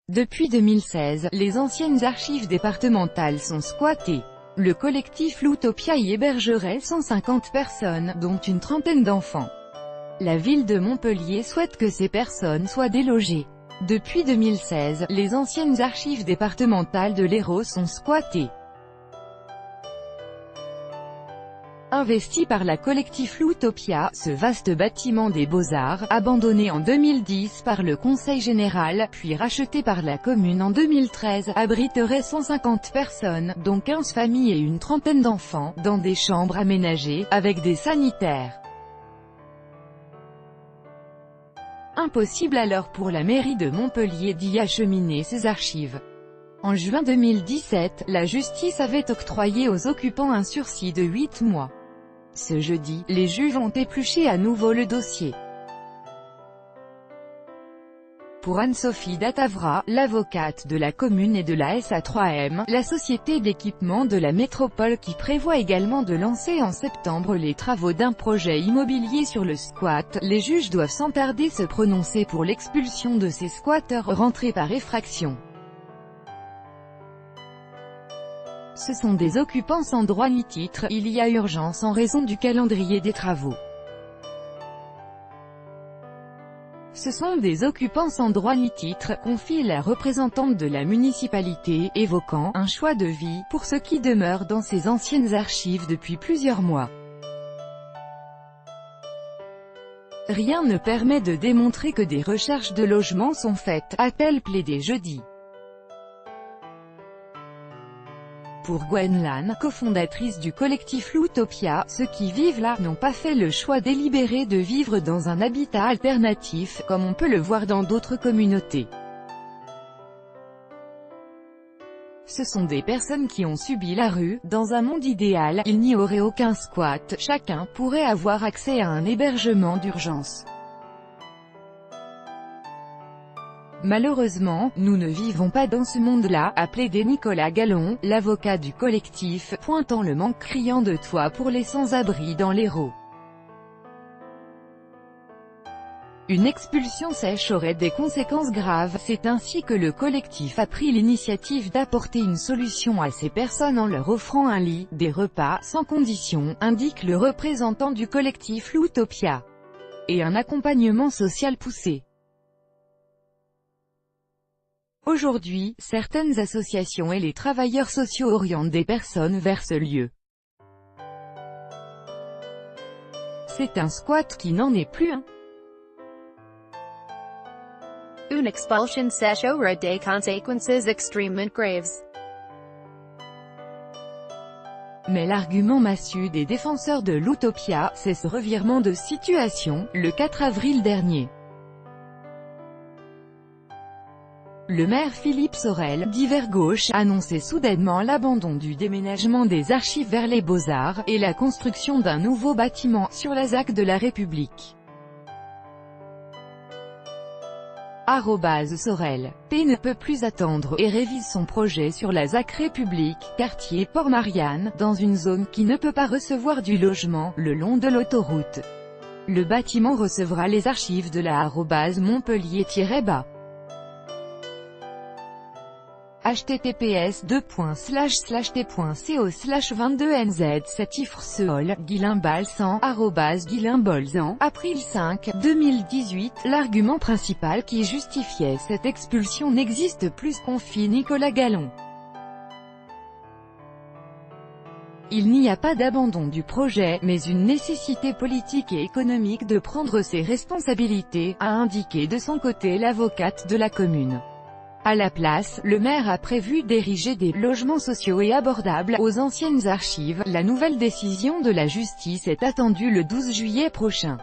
Depuis 2016, les anciennes archives départementales sont squattées. Le collectif Loutopia y hébergerait 150 personnes, dont une trentaine d'enfants. La ville de Montpellier souhaite que ces personnes soient délogées. Depuis 2016, les anciennes archives départementales de l'Hérault sont squattées. Investi par la collectif Loutopia, ce vaste bâtiment des Beaux-Arts, abandonné en 2010 par le Conseil général, puis racheté par la commune en 2013, abriterait 150 personnes, dont 15 familles et une trentaine d'enfants, dans des chambres aménagées, avec des sanitaires. Impossible alors pour la mairie de Montpellier d'y acheminer ses archives. En juin 2017, la justice avait octroyé aux occupants un sursis de 8 mois. Ce jeudi, les juges ont épluché à nouveau le dossier. Pour Anne-Sophie Datavra, l'avocate de la commune et de la SA3M, la société d'équipement de la métropole qui prévoit également de lancer en septembre les travaux d'un projet immobilier sur le squat, les juges doivent sans tarder se prononcer pour l'expulsion de ces squatteurs rentrés par effraction. Ce sont des occupants sans droit ni titre, il y a urgence en raison du calendrier des travaux. Ce sont des occupants sans droit ni titre, confie la représentante de la municipalité, évoquant un choix de vie pour ceux qui demeurent dans ces anciennes archives depuis plusieurs mois. Rien ne permet de démontrer que des recherches de logement sont faites, a-t-elle plaidé jeudi. Pour Gwen Lan, cofondatrice du collectif Loutopia, ceux qui vivent là n'ont pas fait le choix délibéré de vivre dans un habitat alternatif, comme on peut le voir dans d'autres communautés. Ce sont des personnes qui ont subi la rue. Dans un monde idéal, il n'y aurait aucun squat, chacun pourrait avoir accès à un hébergement d'urgence. Malheureusement, nous ne vivons pas dans ce monde-là, a plaidé Nicolas Gallon, l'avocat du collectif, pointant le manque criant de toit pour les sans-abri dans l'Hérault. Une expulsion sèche aurait des conséquences graves, c'est ainsi que le collectif a pris l'initiative d'apporter une solution à ces personnes en leur offrant un lit, des repas, sans condition, indique le représentant du collectif Loutopia, et un accompagnement social poussé. Aujourd'hui, certaines associations et les travailleurs sociaux orientent des personnes vers ce lieu. C'est un squat qui n'en est plus un. Une expulsion sèche aura des conséquences extrêmement graves. Mais l'argument massu des défenseurs de l'Utopia, c'est ce revirement de situation, le 4 avril dernier. Le maire Philippe Sorel, divers gauche, annonçait soudainement l'abandon du déménagement des archives vers les Beaux-Arts, et la construction d'un nouveau bâtiment, sur la ZAC de la République. Sorel. P ne peut plus attendre, et révise son projet sur la ZAC République, quartier Port-Marianne, dans une zone qui ne peut pas recevoir du logement, le long de l'autoroute. Le bâtiment recevra les archives de la Montpellier-bas. https://t.co/22nz7ifrseol, Guillain-Balsan, @Guillain-Bolzan, April 5, 2018. L'argument principal qui justifiait cette expulsion n'existe plus, confie Nicolas Gallon. Il n'y a pas d'abandon du projet, mais une nécessité politique et économique de prendre ses responsabilités, a indiqué de son côté l'avocate de la commune. À la place, le maire a prévu d'ériger des logements sociaux et abordables aux anciennes archives. La nouvelle décision de la justice est attendue le 12 juillet prochain.